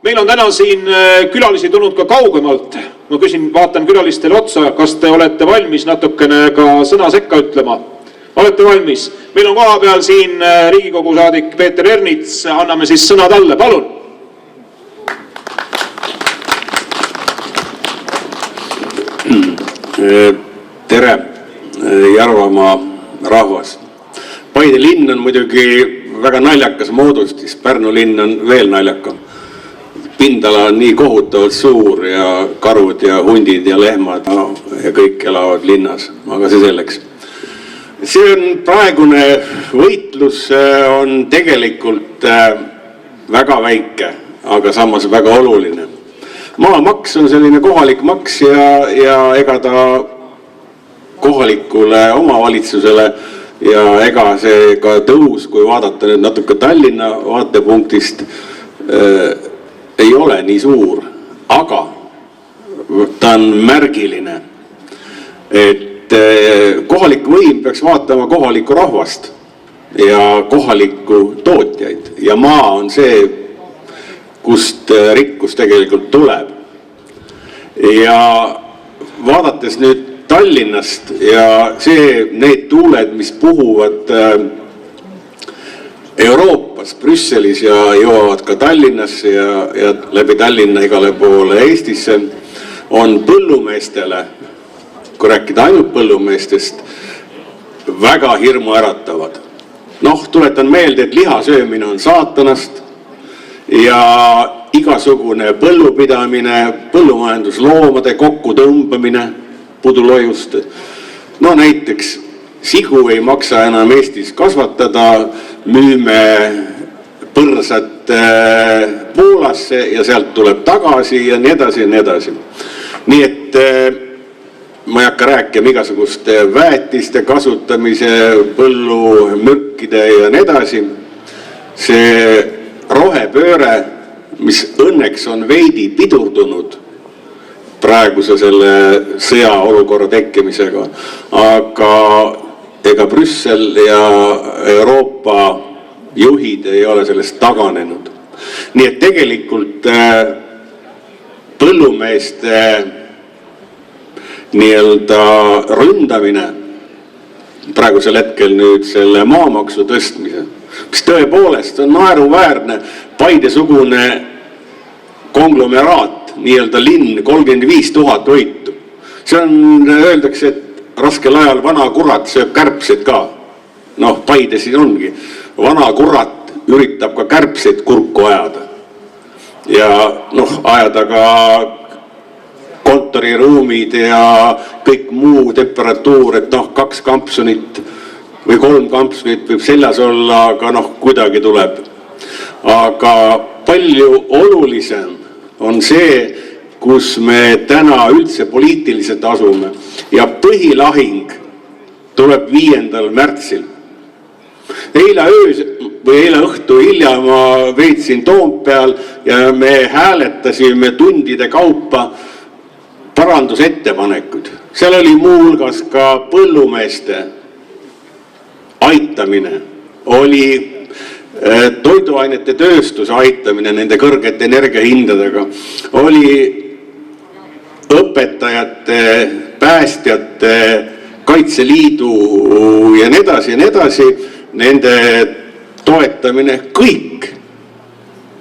Meil on täna siin külalisi tulnud ka kaugemalt. Ma küsin, vaatan külalistele otsa, kas te olete valmis natukene ka sõna sekka ütlema? Olete valmis? Meil on koha peal siin Riigikogu saadik Peeter Ernits, anname siis sõna talle, palun. Tere, Järvamaa rahvas. Paide linn on muidugi väga naljakas moodustis, Pärnu linn on veel naljakam. Pindala on nii kohutavalt suur ja karud ja hundid ja lehmad ja kõik elavad linnas, aga see selleks. See on praegune võitlus on tegelikult väga väike, aga samas väga oluline. Maamaks on selline kohalik maks ja ega ta kohalikule omavalitsusele ja ega see ka tõus, kui vaadata nüüd natuke Tallinna vaatepunktist, ei ole nii suur, aga ta on märgiline, et kohalik võim peaks vaatama kohalikku rahvast ja kohalikku tootjaid ja maa on see, kust rikkus tegelikult tuleb. Ja vaadates nüüd Tallinnast ja need tuuled, mis puhuvad Euroopas, Brüsselis ja jõuavad ka Tallinnasse ja läbi Tallinna igale poole Eestisse, on põllumeestele, kui rääkida ainult põllumeestest, väga hirmu äratavad. Tuletan meelde, et lihasöömine on saatanast ja igasugune põllupidamine, põllumajandusloomade kokkutõmbamine pudulojust. Näiteks sigu ei maksa enam Eestis kasvatada, müüme põrsat Poolasse ja sealt tuleb tagasi ja nii edasi ja nii edasi. Nii et ma ei hakka rääkima igasuguste väetiste kasutamise, põllumürkide ja nii edasi. See rohepööre, mis õnneks on veidi pidurdunud praeguse selle sõjaolukorra tekkimisega, aga ega Brüssel ja Euroopa juhid ei ole sellest taganenud. Nii et tegelikult põllumeeste nii-öelda ründamine praegusel hetkel nüüd selle maamaksu tõstmise, mis tõepoolest on naeruväärne, Paide-sugune konglomeraat, nii-öelda linn, 35 000 võitu. See on, öeldakse, et raskel ajal vana kurat sööb kärbseid ka. Paide siin ongi. Vana kurat üritab ka kärbseid kurku ajada. Ja ajada ka kontoriruumid ja kõik muu temperatuur, et 2 kampsunit või 3 kampsunit võib seljas olla, aga kuidagi tuleb. Aga palju olulisem on see, kus me täna üldse poliitiliselt asume ja põhilahing tuleb 5. märtsil. Eile õhtu hilja ma veetsin Toompeal ja me hääletasime tundide kaupa parandusettepanekud. Seal oli muuhulgas ka põllumeeste aitamine, oli toiduainete tööstuse aitamine nende kõrgete energiahindadega, oli õpetajate, päästjate, Kaitseliidu ja nii edasi, nende toetamine, kõik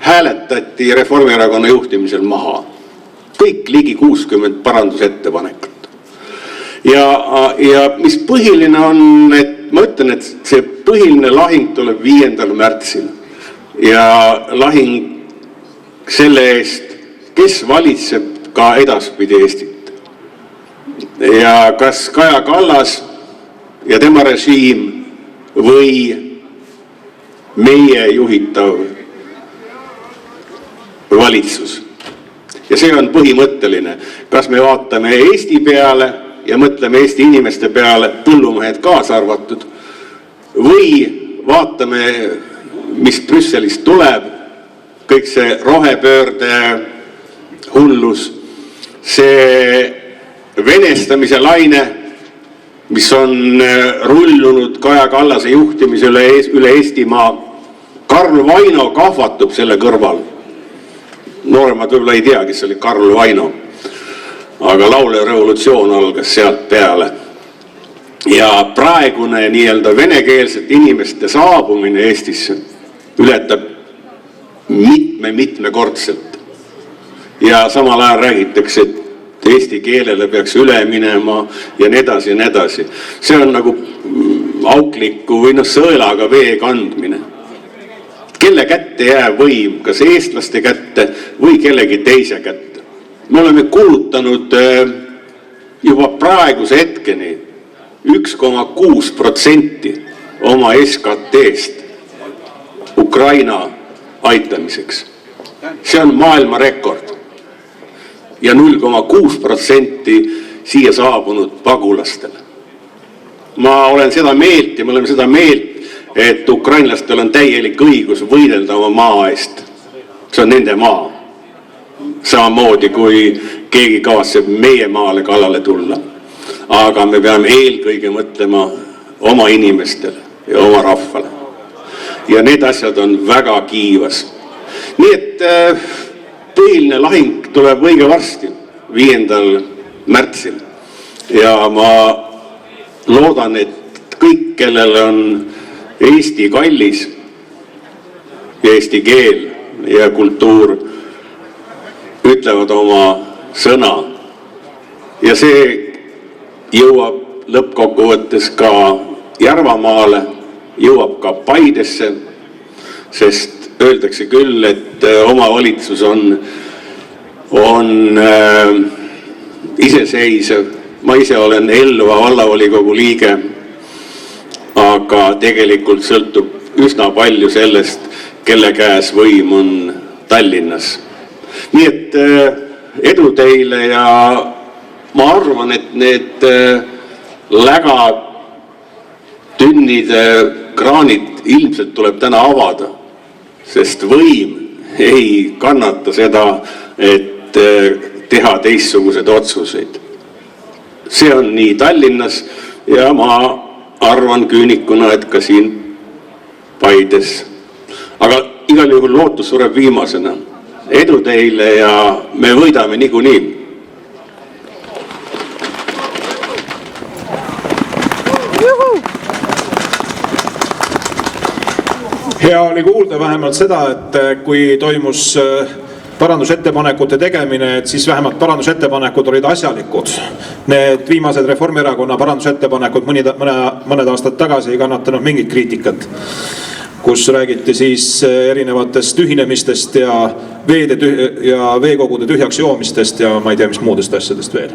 hääletati Reformierakonna juhtimisel maha. Kõik ligi 60 parandusettepanekut. Ja mis põhiline on, et ma ütlen, et see põhiline lahing tuleb 5. märtsil ja lahing selle eest, kes valitseb ka edaspidi Eestit. Ja kas Kaja Kallas ja tema režiim või meie juhitav valitsus. Ja see on põhimõtteline. Kas me vaatame Eesti peale ja mõtleme Eesti inimeste peale, põllumehed kaasa arvatud, või vaatame, mis Brüsselist tuleb, kõik see rohepöörde hullus, see venestamise laine, mis on rullunud Kaja Kallase juhtimise üle Eestimaa. Karl Vaino kahvatub selle kõrval. nooremad võib-olla ei tea, kes oli Karl Vaino. Aga laulev revolutsioon algas sealt peale. Ja praegune nii-öelda venekeelsete inimeste saabumine Eestisse ületab mitmekordselt. Ja samal ajal räägitakse, et eesti keelele peaks üle minema ja nii edasi ja nii edasi. See on nagu aukliku või sõelaga vee kandmine. Kelle kätte jääb võim, kas eestlaste kätte või kellegi teise kätte? Me oleme kulutanud juba praeguse hetkeni 1,6% oma SKT-st Ukraina aitamiseks. See on maailma rekord. Ja 0,6% siia saabunud pagulastele. Ma olen seda meelt ja me oleme seda meelt, et ukrainlastel on täielik õigus võidelda oma maa eest. See on nende maa. Samamoodi kui keegi kavatseb meie maale kallale tulla. Aga me peame eelkõige mõtlema oma inimestele ja oma rahvale. Ja need asjad on väga kiivas. Nii et põhiline lahing tuleb õige varsti, 5. märtsil. Ja ma loodan, et kõik, kellel on Eesti kallis ja eesti keel ja kultuur, ütlevad oma sõna. Ja see jõuab lõppkokkuvõttes ka Järvamaale, jõuab ka Paidesse, sest öeldakse küll, et omavalitsus on iseseisev. Ma ise olen Elva vallavolikogu liige, aga tegelikult sõltub üsna palju sellest, kelle käes võim on Tallinnas. Nii et edu teile ja ma arvan, et need lägatünnide kraanid ilmselt tuleb täna avada, sest võim ei kannata seda, et teha teistsugused otsuseid. See on nii Tallinnas ja ma arvan küünikuna, et ka siin Paides. Aga igal juhul lootus sureb viimasena. Edu teile ja me võidame niikuinii. Hea oli kuulda vähemalt seda, et kui toimus parandusettepanekute tegemine, et siis vähemalt parandusettepanekud olid asjalikud. Need viimased Reformierakonna parandusettepanekud mõned aastad tagasi ei kannatanud mingit kriitikat, kus räägiti siis erinevatest ühinemistest ja veekogude tühjaks joomistest ja ma ei tea, mis muudest asjadest veel.